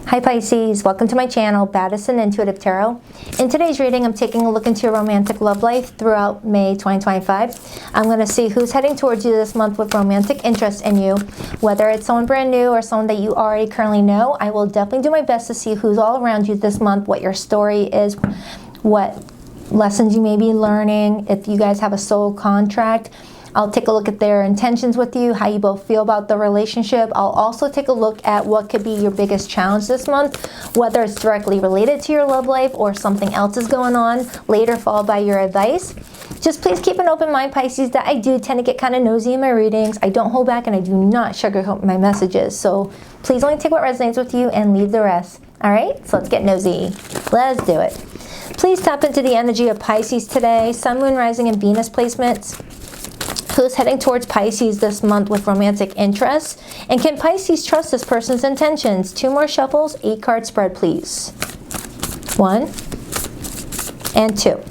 Hi Pisces, welcome to my channel, Baddison Intuitive Tarot. In today's reading, I'm taking a look into your romantic love life throughout May 2025. I'm going to see who's heading towards you this month with romantic interest in you. Whether it's someone brand new or someone that you already currently know, I will definitely do my best to see who's all around you this month, what your story is, what lessons you may be learning, if you guys have a soul contract. I'll take a look at their intentions with you, how you both feel about the relationship. I'll also take a look at what could be your biggest challenge this month, whether it's directly related to your love life or something else is going on, later followed by your advice. Just please keep an open mind, Pisces, that I do tend to get kind of nosy in my readings. I don't hold back and I do not sugarcoat my messages. So please only take what resonates with you and leave the rest. All right, so let's get nosy. Let's do it. Please tap into the energy of Pisces today, Sun, Moon, Rising, and Venus placements. Who's heading towards Pisces this month with romantic interests? And can Pisces trust this person's intentions? 2 more shuffles, 8-card spread, please. 1 and 2.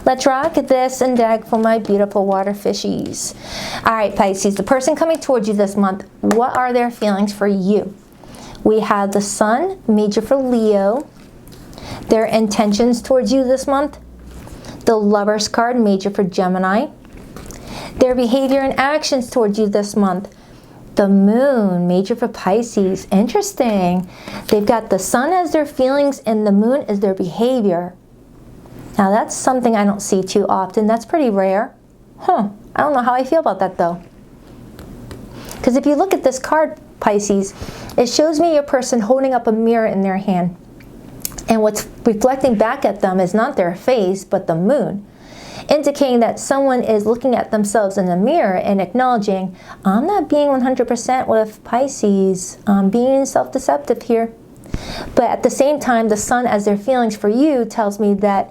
Let's rock this and deck for my beautiful water fishies. All right, Pisces, the person coming towards you this month, what are their feelings for you? We have the Sun, major for Leo. Their intentions towards you this month. The Lovers card, major for Gemini. Their behavior and actions towards you this month. The Moon, major for Pisces. Interesting. They've got the Sun as their feelings and the Moon as their behavior. Now that's something I don't see too often. That's pretty rare. I don't know how I feel about that though. Because if you look at this card, Pisces, it shows me your person holding up a mirror in their hand. And what's reflecting back at them is not their face, but the moon. Indicating that someone is looking at themselves in the mirror and acknowledging, I'm not being 100% with Pisces. I'm being self-deceptive here. But at the same time, the Sun as their feelings for you tells me that,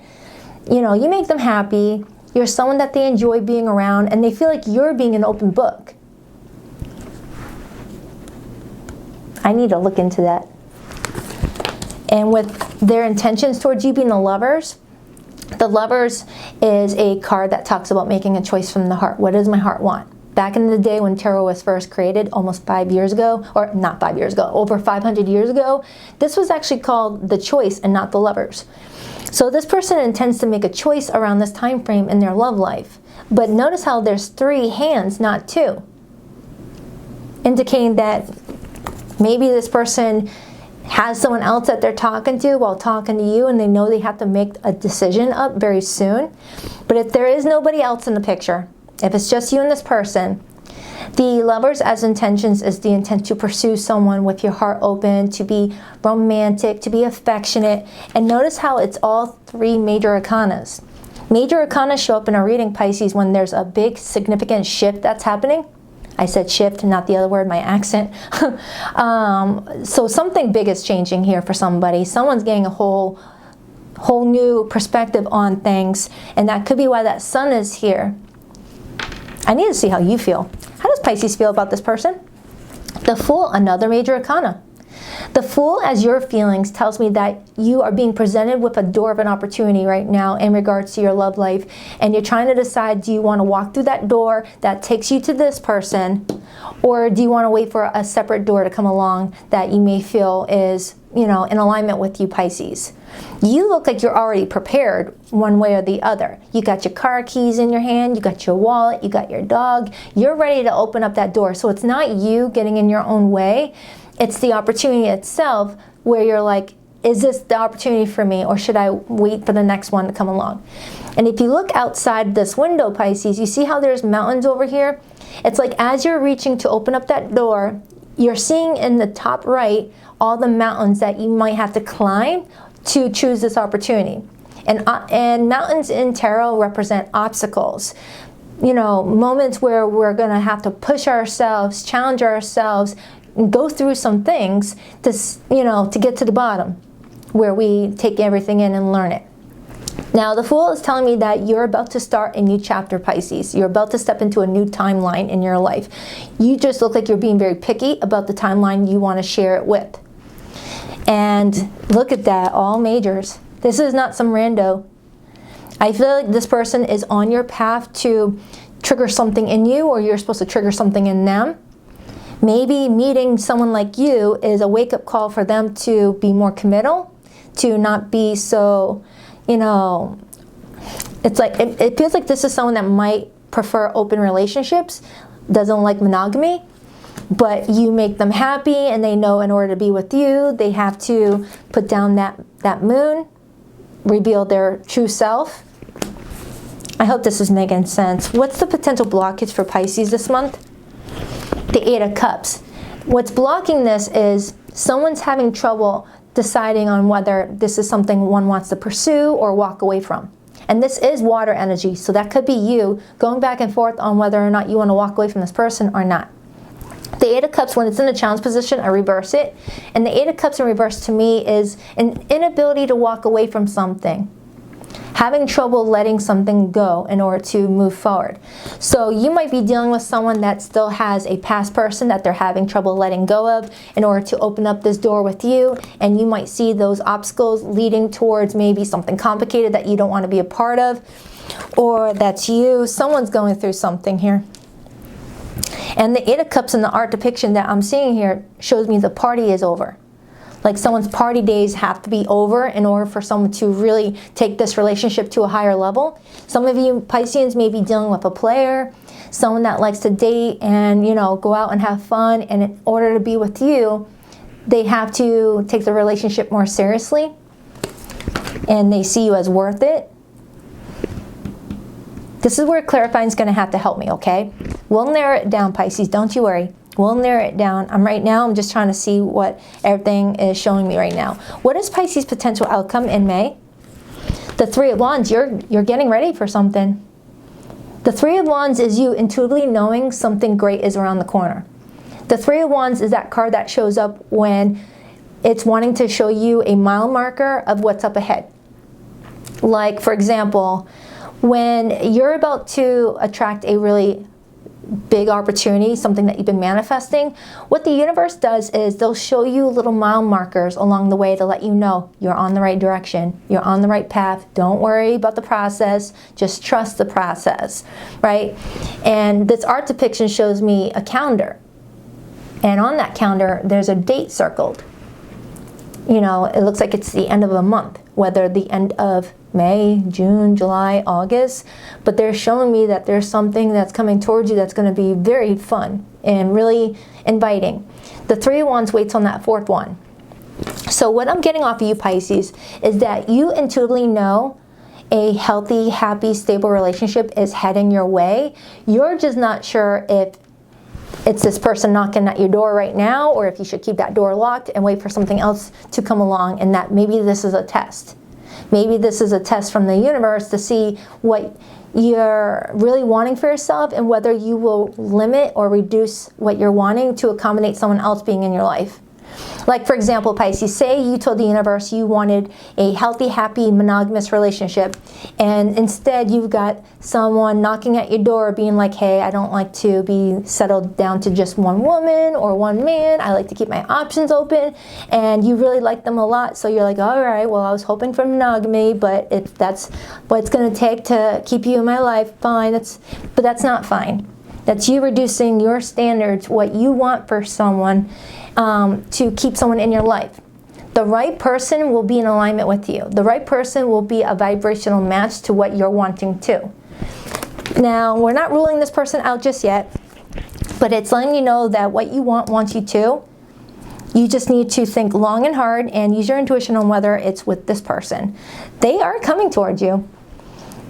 you know, you make them happy. You're someone that they enjoy being around and they feel like you're being an open book. I need to look into that. And with their intentions towards you being the Lovers, the Lovers is a card that talks about making a choice from the heart. What does my heart want? Back in the day when tarot was first created, almost 5 years ago, or not 5 years ago, over 500 years ago, this was actually called the Choice and not the Lovers. So this person intends to make a choice around this time frame in their love life. But notice how there's 3 hands, not 2. Indicating that maybe this person has someone else that they're talking to while talking to you and they know they have to make a decision up very soon. But if there is nobody else in the picture, if it's just you and this person, the Lovers as intentions is the intent to pursue someone with your heart open, to be romantic, to be affectionate. And notice how it's all 3 major arcanas. Major arcanas show up in a reading, Pisces, when there's a big significant shift that's happening. I said shift, not the other word, my accent. So something big is changing here for somebody. Someone's getting a whole new perspective on things, and that could be why that Sun is here. I need to see how you feel. How does Pisces feel about this person? The Fool, another major arcana. The Fool as your feelings tells me that you are being presented with a door of an opportunity right now in regards to your love life, and you're trying to decide, do you want to walk through that door that takes you to this person, or do you want to wait for a separate door to come along that you may feel is, you know, in alignment with you, Pisces? You look like you're already prepared one way or the other. You got your car keys in your hand, you got your wallet, you got your dog, you're ready to open up that door. So it's not you getting in your own way. It's the opportunity itself where you're like, is this the opportunity for me, or should I wait for the next one to come along? And if you look outside this window, Pisces, you see how there's mountains over here? It's like as you're reaching to open up that door, you're seeing in the top right all the mountains that you might have to climb to choose this opportunity. And mountains in tarot represent obstacles. You know, moments where we're going to have to push ourselves, challenge ourselves, go through some things to, you know, to get to the bottom where we take everything in and learn it. Now, the Fool is telling me that you're about to start a new chapter, Pisces. You're about to step into a new timeline in your life. You just look like you're being very picky about the timeline you want to share it with. And look at that, all majors. This is not some rando. I feel like this person is on your path to trigger something in you, or you're supposed to trigger something in them. Maybe meeting someone like you is a wake-up call for them to be more committal, to not be so, you know, it's like, it feels like this is someone that might prefer open relationships, doesn't like monogamy, but you make them happy and they know in order to be with you, they have to put down that moon, reveal their true self. I hope this is making sense. What's the potential blockage for Pisces this month? The Eight of Cups. What's blocking this is someone's having trouble deciding on whether this is something one wants to pursue or walk away from. And this is water energy, so that could be you going back and forth on whether or not you want to walk away from this person or not. The Eight of Cups, when it's in a challenge position, I reverse it. And the Eight of Cups in reverse to me is an inability to walk away from something. Having trouble letting something go in order to move forward. So you might be dealing with someone that still has a past person that they're having trouble letting go of in order to open up this door with you, and you might see those obstacles leading towards maybe something complicated that you don't want to be a part of, or that's you. Someone's going through something here. And the Eight of Cups in the art depiction that I'm seeing here shows me the party is over. Like someone's party days have to be over in order for someone to really take this relationship to a higher level. Some of you Pisceans may be dealing with a player, someone that likes to date and, you know, go out and have fun, and in order to be with you, they have to take the relationship more seriously and they see you as worth it. This is where clarifying is going to have to help me, okay? We'll narrow it down, Pisces, don't you worry. We'll narrow it down. I'm just trying to see what everything is showing me right now. What is Pisces' potential outcome in May? The Three of Wands, you're getting ready for something. The Three of Wands is you intuitively knowing something great is around the corner. The Three of Wands is that card that shows up when it's wanting to show you a mile marker of what's up ahead. Like, for example, when you're about to attract a really big opportunity, something that you've been manifesting, what the universe does is they'll show you little mile markers along the way to let you know you're on the right direction, you're on the right path. Don't worry about the process, just trust the process, right? And this art depiction shows me a calendar, and on that calendar there's a date circled. You know, it looks like it's the end of a month, whether the end of May, June, July, August, but they're showing me that there's something that's coming towards you that's going to be very fun and really inviting. The Three of Wands waits on that fourth one. So what I'm getting off of you, Pisces, is that you intuitively know a healthy, happy, stable relationship is heading your way. You're just not sure if it's this person knocking at your door right now, or if you should keep that door locked and wait for something else to come along, and that maybe this is a test. Maybe this is a test from the universe to see what you're really wanting for yourself and whether you will limit or reduce what you're wanting to accommodate someone else being in your life. Like, for example, Pisces, say you told the universe you wanted a healthy, happy, monogamous relationship, and instead you've got someone knocking at your door being like, hey, I don't like to be settled down to just one woman or one man. I like to keep my options open, and you really like them a lot. So you're like, all right, well, I was hoping for monogamy, but if that's what it's going to take to keep you in my life, fine. But that's not fine. That's you reducing your standards, what you want for someone, to keep someone in your life. The right person will be in alignment with you. The right person will be a vibrational match to what you're wanting to. Now, we're not ruling this person out just yet, but it's letting you know that what you want wants you to. You just need to think long and hard and use your intuition on whether it's with this person. They are coming towards you,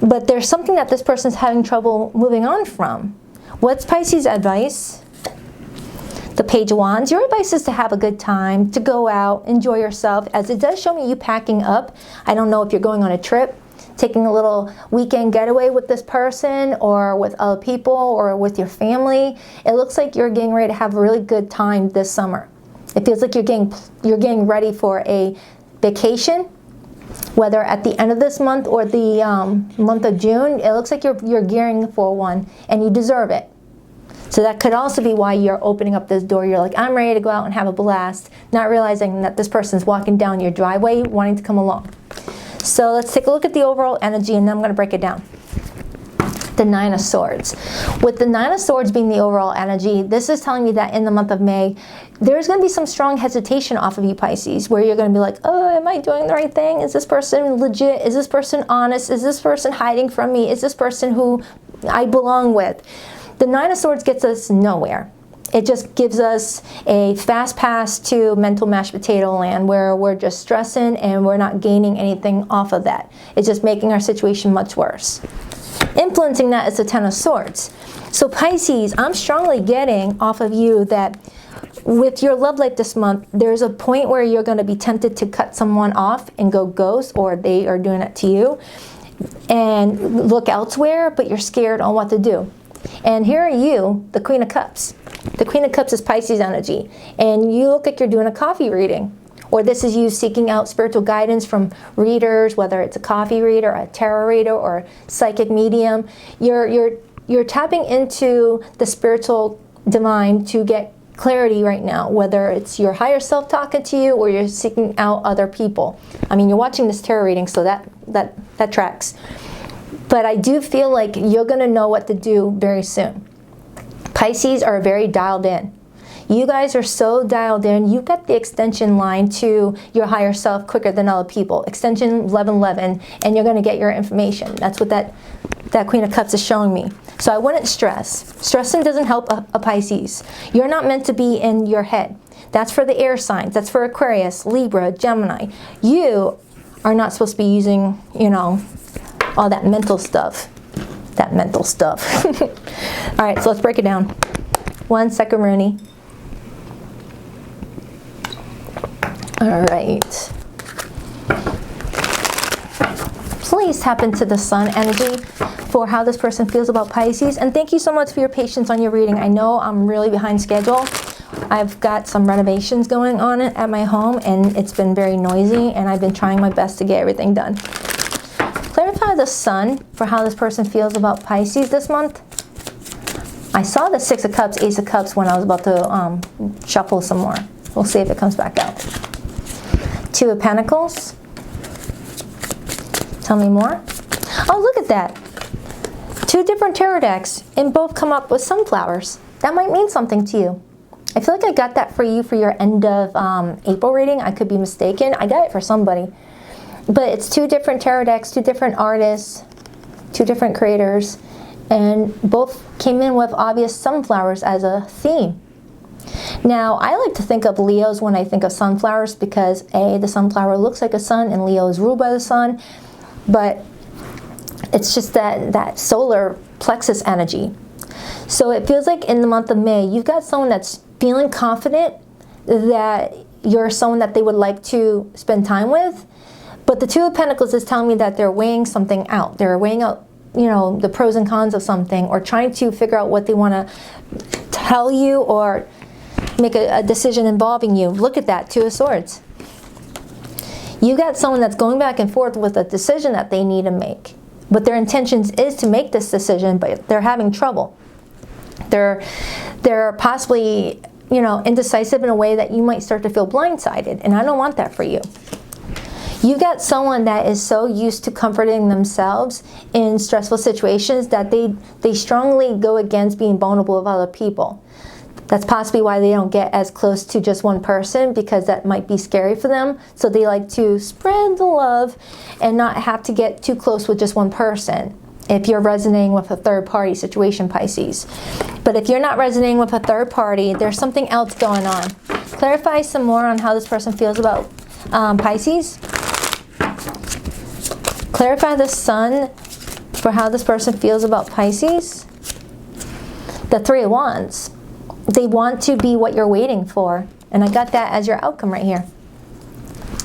but there's something that this person's having trouble moving on from. What's Pisces' advice? The Page of Wands. Your advice is to have a good time, to go out, enjoy yourself, as it does show me you packing up. I don't know if you're going on a trip, taking a little weekend getaway with this person or with other people or with your family. It looks like you're getting ready to have a really good time this summer. It feels like you're getting ready for a vacation, whether at the end of this month or the month of June. It looks like you're gearing for one, and you deserve it. So that could also be why you're opening up this door. You're like, I'm ready to go out and have a blast, not realizing that this person's walking down your driveway wanting to come along. So let's take a look at the overall energy, and then I'm going to break it down. the Nine of Swords. With the Nine of Swords being the overall energy, this is telling me that in the month of May, there's going to be some strong hesitation off of you, Pisces, where you're going to be like, oh, am I doing the right thing? Is this person legit? Is this person honest? Is this person hiding from me? Is this person who I belong with? The Nine of Swords gets us nowhere. It just gives us a fast pass to mental mashed potato land where we're just stressing and we're not gaining anything off of that. It's just making our situation much worse. Influencing that is the Ten of Swords. So Pisces, I'm strongly getting off of you that with your love life this month, there's a point where you're going to be tempted to cut someone off and go ghost, or they are doing it to you, and look elsewhere, but you're scared on what to do. And here are you, the Queen of Cups. The Queen of Cups is Pisces energy, and you look like you're doing a coffee reading, or this is you seeking out spiritual guidance from readers, whether it's a coffee reader, a tarot reader, or a psychic medium. You're tapping into the spiritual divine to get clarity right now, whether it's your higher self talking to you or you're seeking out other people. I mean, you're watching this tarot reading, so that tracks. But I do feel like you're going to know what to do very soon. Pisces are very dialed in. You guys are so dialed in. You got the extension line to your higher self quicker than other people. Extension 1111, and you're going to get your information. That's what that Queen of Cups is showing me. So I wouldn't stress. Stressing doesn't help a Pisces. You're not meant to be in your head. That's for the air signs. That's for Aquarius, Libra, Gemini. You are not supposed to be using, all that mental stuff. That mental stuff. All right, so let's break it down. 1 second, Rooney. All right. Please tap into the Sun energy for how this person feels about Pisces. And thank you so much for your patience on your reading. I know I'm really behind schedule. I've got some renovations going on at my home, and it's been very noisy, and I've been trying my best to get everything done. Clarify the Sun for how this person feels about Pisces this month. I saw the 6 of Cups, Ace of Cups when I was about to shuffle some more. We'll see if it comes back out. 2 of Pentacles. Tell me more. Oh, look at that. 2 different tarot decks, and both come up with sunflowers. That might mean something to you. I feel like I got that for you for your end of April reading. I could be mistaken. I got it for somebody. But it's 2 different tarot decks, 2 different artists, 2 different creators, and both came in with obvious sunflowers as a theme. Now, I like to think of Leos when I think of sunflowers because A, the sunflower looks like a sun and Leo is ruled by the sun, but it's just that solar plexus energy. So it feels like in the month of May, you've got someone that's feeling confident that you're someone that they would like to spend time with. But the 2 of Pentacles is telling me that they're weighing something out. They're weighing out, the pros and cons of something, or trying to figure out what they want to tell you or make a decision involving you. Look at that, 2 of Swords. You got someone that's going back and forth with a decision that they need to make. But their intentions is to make this decision, but they're having trouble. They're possibly, indecisive in a way that you might start to feel blindsided, and I don't want that for you. You got someone that is so used to comforting themselves in stressful situations that they strongly go against being vulnerable with other people. That's possibly why they don't get as close to just one person, because that might be scary for them. So they like to spread the love and not have to get too close with just one person. If you're resonating with a third party situation, Pisces. But if you're not resonating with a third party, there's something else going on. Clarify some more on how this person feels about Pisces. Clarify the Sun for how this person feels about Pisces. The 3 of Wands. They want to be what you're waiting for. And I got that as your outcome right here.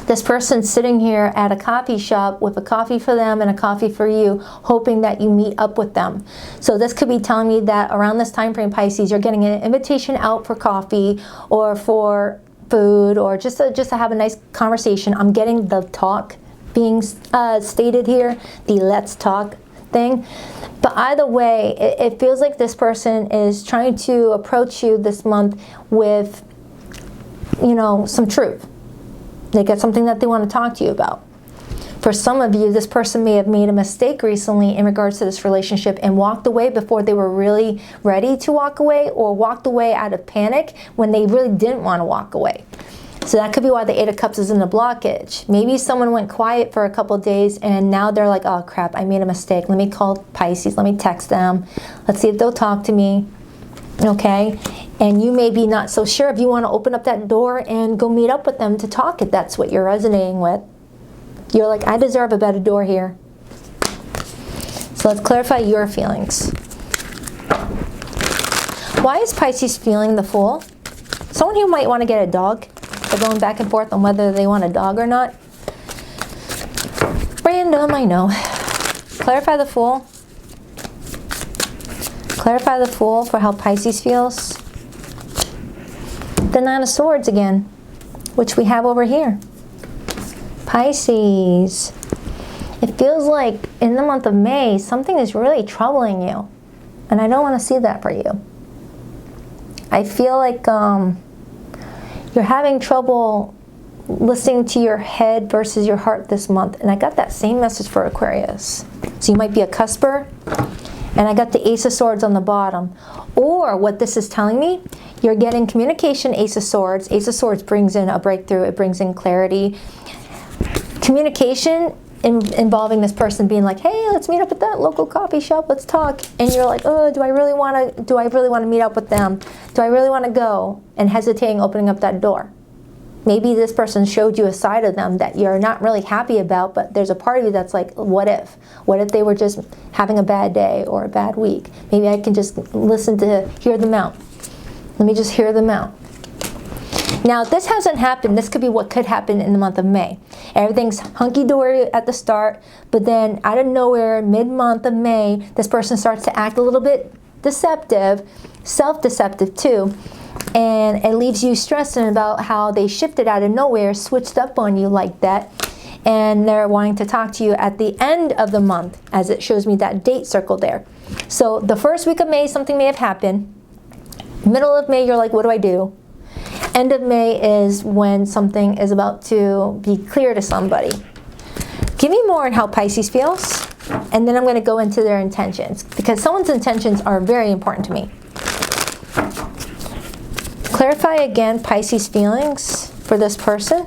This person's sitting here at a coffee shop with a coffee for them and a coffee for you, hoping that you meet up with them. So this could be telling me that around this time frame, Pisces, you're getting an invitation out for coffee or for food or just to have a nice conversation. I'm getting the talk being stated here, the let's talk thing. But either way, it feels like this person is trying to approach you this month with, some truth. They got something that they want to talk to you about. For some of you, this person may have made a mistake recently in regards to this relationship and walked away before they were really ready to walk away, or walked away out of panic when they really didn't want to walk away. So that could be why the Eight of Cups is in the blockage. Maybe someone went quiet for a couple of days and now they're like, oh crap, I made a mistake. Let me call Pisces, let me text them. Let's see if they'll talk to me, okay? And you may be not so sure if you want to open up that door and go meet up with them to talk, if that's what you're resonating with. You're like, I deserve a better door here. So let's clarify your feelings. Why is Pisces feeling the Fool? Someone who might want to get a dog. They're going back and forth on whether they want a dog or not. Random, I know. Clarify the Fool. Clarify the Fool for how Pisces feels. The Nine of Swords again, which we have over here. Pisces. It feels like in the month of May, something is really troubling you. And I don't want to see that for you. I feel like you're having trouble listening to your head versus your heart this month. And I got that same message for Aquarius. So you might be a cusper. And I got the Ace of Swords on the bottom. Or what this is telling me, you're getting communication, Ace of Swords. Ace of Swords brings in a breakthrough. It brings in clarity. Communication involving this person being like, hey, let's meet up at that local coffee shop, let's talk. And you're like, oh, do I really want to meet up with them? Do I really want to go? And hesitating opening up that door. Maybe this person showed you a side of them that you're not really happy about, but there's a part of you that's like, what if? What if they were just having a bad day or a bad week? Maybe I can just hear them out. Let me just hear them out. Now, if this hasn't happened, this could be what could happen in the month of May. Everything's hunky-dory at the start, but then out of nowhere, mid-month of May, this person starts to act a little bit deceptive, self-deceptive too, and it leaves you stressing about how they shifted out of nowhere, switched up on you like that, and they're wanting to talk to you at the end of the month, as it shows me that date circle there. So the first week of May, something may have happened. Middle of May, you're like, what do I do? End of May is when something is about to be clear to somebody. Give me more on how Pisces feels, and then I'm going to go into their intentions, because someone's intentions are very important to me. Clarify again Pisces feelings for this person.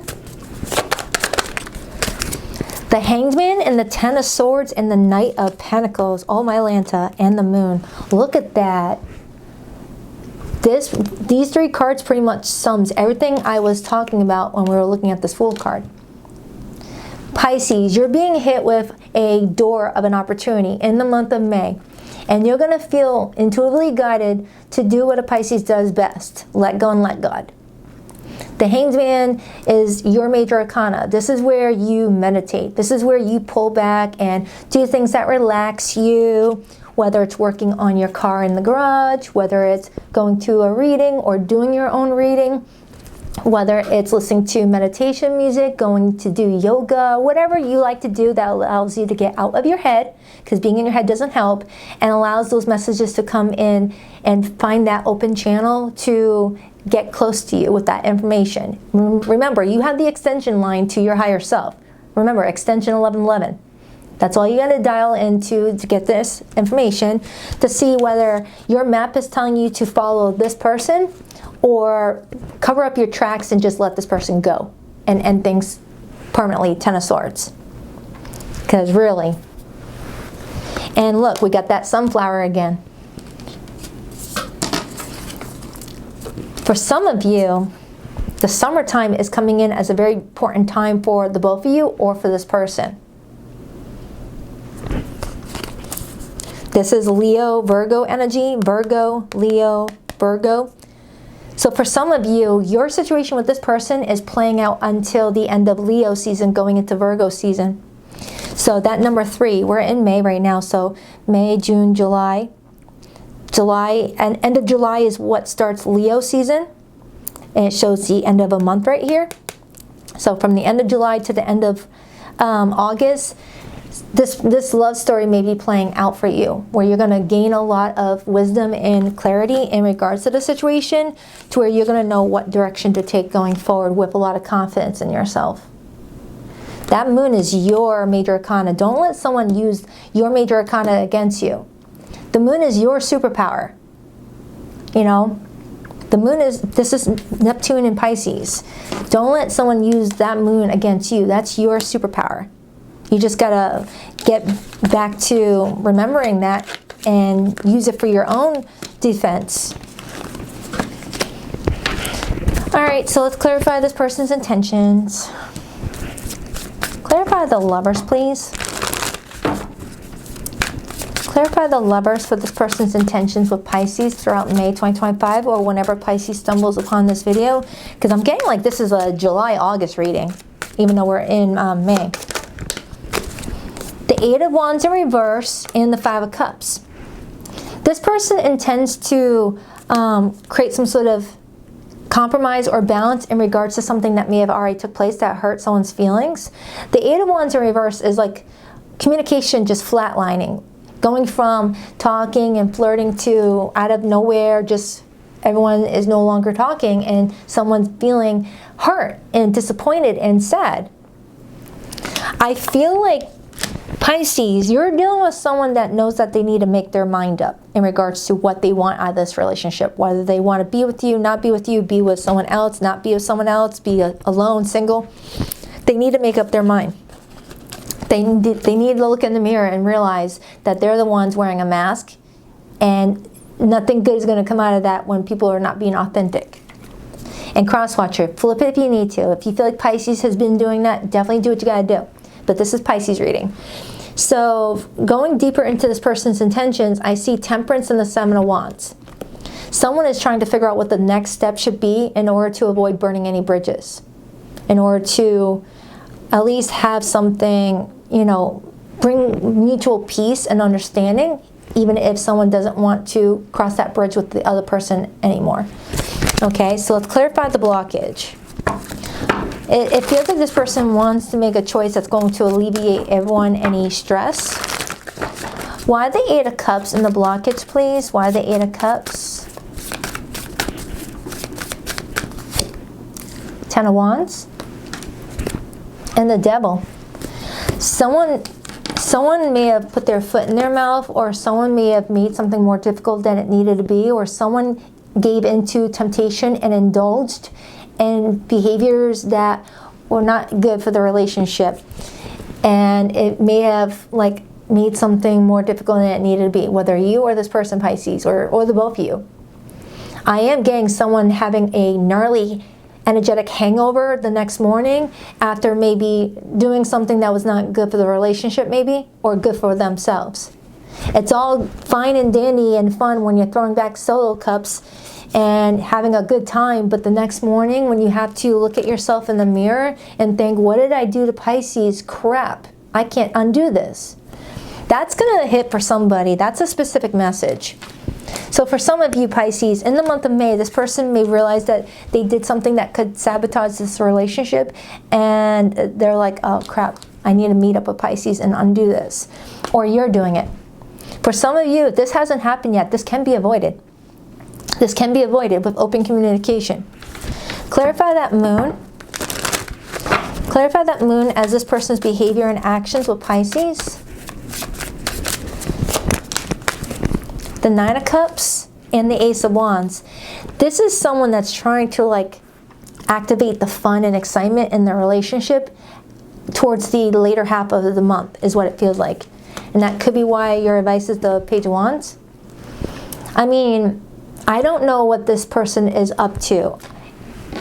The Hanged Man and the Ten of Swords and the Knight of Pentacles. Oh, my Lanta, and the Moon. Look at that. These three cards pretty much sums everything I was talking about when we were looking at this Fool card. Pisces, you're being hit with a door of an opportunity in the month of May. And you're going to feel intuitively guided to do what a Pisces does best. Let go and let God. The Hanged Man is your major arcana. This is where you meditate. This is where you pull back and do things that relax you. Whether it's working on your car in the garage, whether it's going to a reading or doing your own reading, whether it's listening to meditation music, going to do yoga, whatever you like to do that allows you to get out of your head, because being in your head doesn't help, and allows those messages to come in and find that open channel to get close to you with that information. Remember, you have the extension line to your higher self. Remember, extension 1111. That's all you got to dial into to get this information, to see whether your map is telling you to follow this person or cover up your tracks and just let this person go and end things permanently. Ten of Swords. Because really. And look, we got that sunflower again. For some of you, the summertime is coming in as a very important time for the both of you or for this person. This is Leo, Virgo energy. Virgo, Leo, Virgo. So for some of you, your situation with this person is playing out until the end of Leo season, going into Virgo season. So that number 3, we're in May right now. So May, June, July. And end of July is what starts Leo season. And it shows the end of a month right here. So from the end of July to the end of August, this love story may be playing out for you, where you're going to gain a lot of wisdom and clarity in regards to the situation, to where you're going to know what direction to take going forward with a lot of confidence in yourself. That moon is your major arcana. Don't let someone use your major arcana against you. The moon is your superpower. You know, the moon is, this is Neptune in Pisces. Don't let someone use that moon against you. That's your superpower. You just gotta get back to remembering that and use it for your own defense. All right, so let's clarify this person's intentions. Clarify the Lovers, please. Clarify the Lovers for this person's intentions with Pisces throughout May 2025, or whenever Pisces stumbles upon this video, because I'm getting like this is a July-August reading, even though we're in May. The Eight of Wands in reverse and the Five of Cups. This person intends to create some sort of compromise or balance in regards to something that may have already took place that hurt someone's feelings. The Eight of Wands in reverse is like communication just flatlining, going from talking and flirting to out of nowhere, just everyone is no longer talking and someone's feeling hurt and disappointed and sad. I feel like Pisces, you're dealing with someone that knows that they need to make their mind up in regards to what they want out of this relationship. Whether they want to be with you, not be with you, be with someone else, not be with someone else, be alone, single. They need to make up their mind. They need to look in the mirror and realize that they're the ones wearing a mask, and nothing good is going to come out of that when people are not being authentic. And cross-watcher, flip it if you need to. If you feel like Pisces has been doing that, definitely do what you got to do. But this is Pisces reading. So going deeper into this person's intentions, I see Temperance and the Seven of Wands. Someone is trying to figure out what the next step should be in order to avoid burning any bridges. In order to at least have something, you know, bring mutual peace and understanding, even if someone doesn't want to cross that bridge with the other person anymore. Okay, so let's clarify the blockage. It feels like this person wants to make a choice that's going to alleviate everyone any stress. Why the Eight of Cups in the blockage, please? Why the Eight of Cups? Ten of Wands. And the Devil. Someone may have put their foot in their mouth, or someone may have made something more difficult than it needed to be, or someone gave into temptation and indulged in behaviors that were not good for the relationship. And it may have like made something more difficult than it needed to be, whether you or this person, Pisces, or the both of you. I am getting someone having a gnarly energetic hangover the next morning after maybe doing something that was not good for the relationship maybe, or good for themselves. It's all fine and dandy and fun when you're throwing back solo cups and having a good time, but the next morning when you have to look at yourself in the mirror and think, what did I do to Pisces? Crap, I can't undo this. That's gonna hit for somebody. That's a specific message. So for some of you Pisces, in the month of May, this person may realize that they did something that could sabotage this relationship, and they're like, oh crap, I need to meet up with Pisces and undo this. Or you're doing it. For some of you, this hasn't happened yet. This can be avoided. This can be avoided with open communication. Clarify that moon. Clarify that moon as this person's behavior and actions with Pisces. The Nine of Cups and the Ace of Wands. This is someone that's trying to like activate the fun and excitement in their relationship towards the later half of the month, is what it feels like. And that could be why your advice is the Page of Wands. I mean, I don't know what this person is up to.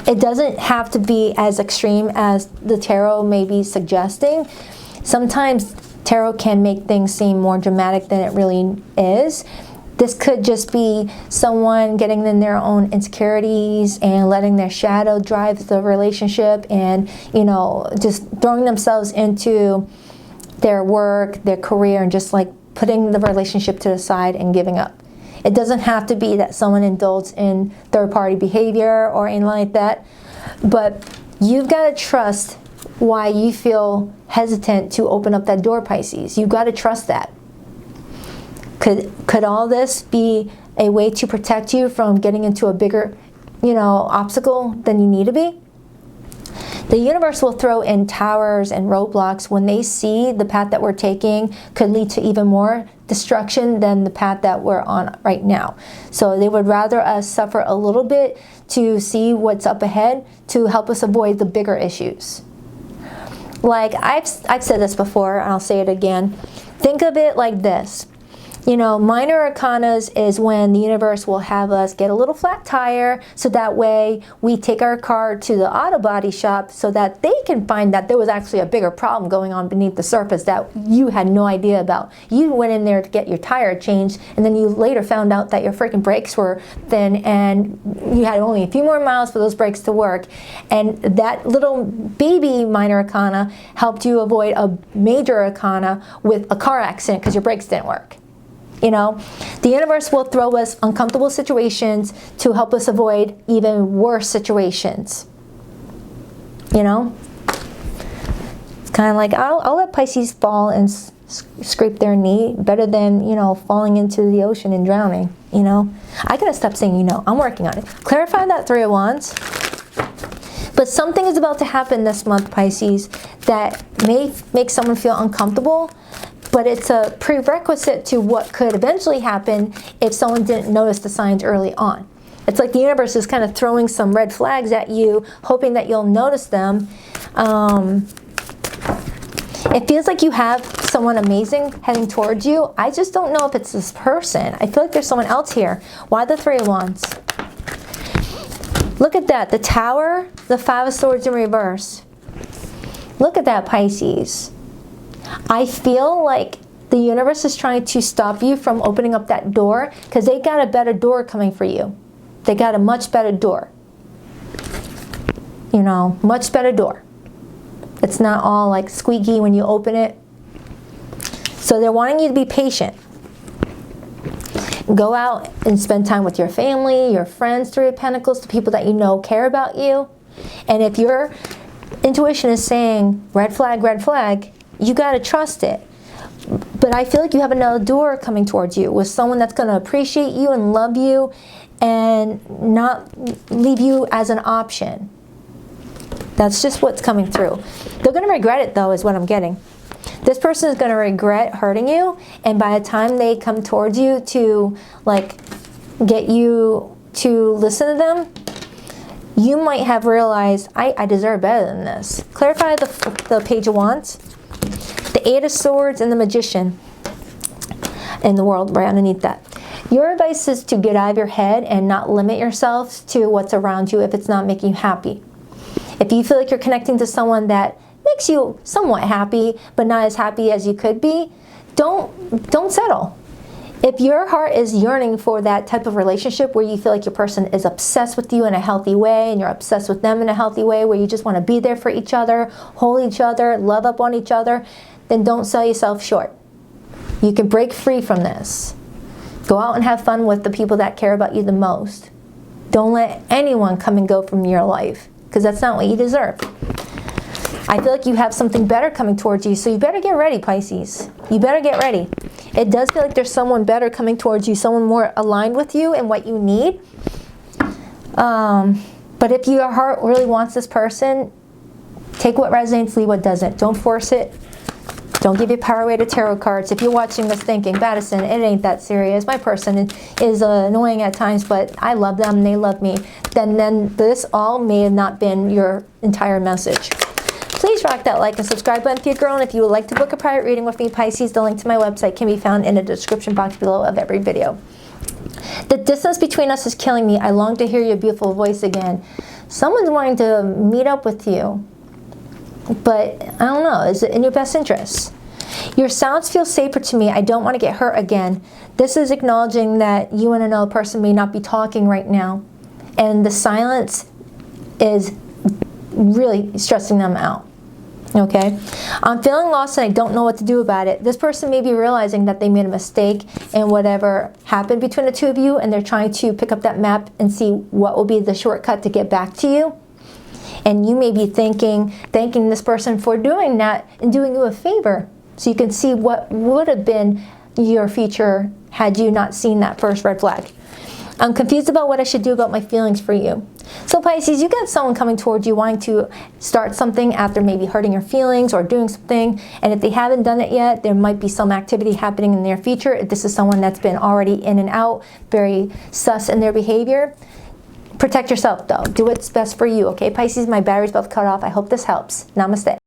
It doesn't have to be as extreme as the tarot may be suggesting. Sometimes tarot can make things seem more dramatic than it really is. This could just be someone getting in their own insecurities and letting their shadow drive the relationship, and, you know, just throwing themselves into their work, their career, and just like putting the relationship to the side and giving up. It doesn't have to be that someone indulged in third-party behavior or anything like that, but you've got to trust why you feel hesitant to open up that door, Pisces. You've got to trust that. Could all this be a way to protect you from getting into a bigger, you know, obstacle than you need to be? The universe will throw in towers and roadblocks when they see the path that we're taking could lead to even more destruction than the path that we're on right now. So they would rather us suffer a little bit to see what's up ahead to help us avoid the bigger issues. Like I've said this before, and I'll say it again. Think of it like this. You know, minor arcanas is when the universe will have us get a little flat tire so that way we take our car to the auto body shop so that they can find that there was actually a bigger problem going on beneath the surface that you had no idea about. You went in there to get your tire changed, and then you later found out that your freaking brakes were thin and you had only a few more miles for those brakes to work. And that little baby minor arcana helped you avoid a major arcana with a car accident because your brakes didn't work. You know, the universe will throw us uncomfortable situations to help us avoid even worse situations. You know, it's kind of like I'll let Pisces fall and scrape their knee better than, you know, falling into the ocean and drowning. You know, I gotta stop saying, you know, I'm working on it. Clarify that Three of Wands. But something is about to happen this month, Pisces, that may make someone feel uncomfortable. But it's a prerequisite to what could eventually happen if someone didn't notice the signs early on. It's like the universe is kind of throwing some red flags at you, hoping that you'll notice them. It feels like you have someone amazing heading towards you. I just don't know if it's this person. I feel like there's someone else here. Why the Three of Wands? Look at that. The Tower, the Five of Swords in reverse. Look at that, Pisces. I feel like the universe is trying to stop you from opening up that door because they got a better door coming for you. They got a much better door. You know, much better door. It's not all like squeaky when you open it. So they're wanting you to be patient. Go out and spend time with your family, your friends, Three of Pentacles, the people that you know care about you. And if your intuition is saying red flag, you got to trust it. But I feel like you have another door coming towards you with someone that's going to appreciate you and love you and not leave you as an option. That's just what's coming through. They're going to regret it, though, is what I'm getting. This person is going to regret hurting you, and by the time they come towards you to like get you to listen to them, you might have realized, I deserve better than this. Clarify the Page of Wands. The Eight of Swords and the Magician in the world right underneath that. Your advice is to get out of your head and not limit yourself to what's around you if it's not making you happy. If you feel like you're connecting to someone that makes you somewhat happy but not as happy as you could be, don't settle. If your heart is yearning for that type of relationship where you feel like your person is obsessed with you in a healthy way and you're obsessed with them in a healthy way where you just want to be there for each other, hold each other, love up on each other, then don't sell yourself short. You can break free from this. Go out and have fun with the people that care about you the most. Don't let anyone come and go from your life because that's not what you deserve. I feel like you have something better coming towards you, so you better get ready, Pisces. You better get ready. It does feel like there's someone better coming towards you, someone more aligned with you and what you need. But if your heart really wants this person, take what resonates, leave what doesn't. Don't force it. Don't give your power away to tarot cards. If you're watching this thinking, Baddison, it ain't that serious. My person is annoying at times, but I love them and they love me. Then this all may have not been your entire message. Please rock that like and subscribe button if you're a girl, and if you would like to book a private reading with me, Pisces, the link to my website can be found in the description box below of every video. The distance between us is killing me. I long to hear your beautiful voice again. Someone's wanting to meet up with you, but I don't know, is it in your best interest? Your sounds feel safer to me. I don't want to get hurt again. This is acknowledging that you and another person may not be talking right now, and the silence is really stressing them out. Okay, I'm feeling lost and I don't know what to do about it. This person may be realizing that they made a mistake in whatever happened between the two of you, and they're trying to pick up that map and see what will be the shortcut to get back to you. And you may be thanking this person for doing that and doing you a favor, so you can see what would have been your future had you not seen that first red flag. I'm confused about what I should do about my feelings for you. So Pisces, you got someone coming towards you wanting to start something after maybe hurting your feelings or doing something, and if they haven't done it yet, there might be some activity happening in the near future. If this is someone that's been already in and out, very sus in their behavior, protect yourself though. Do what's best for you, okay Pisces? My battery's about to cut off. I hope this helps. Namaste.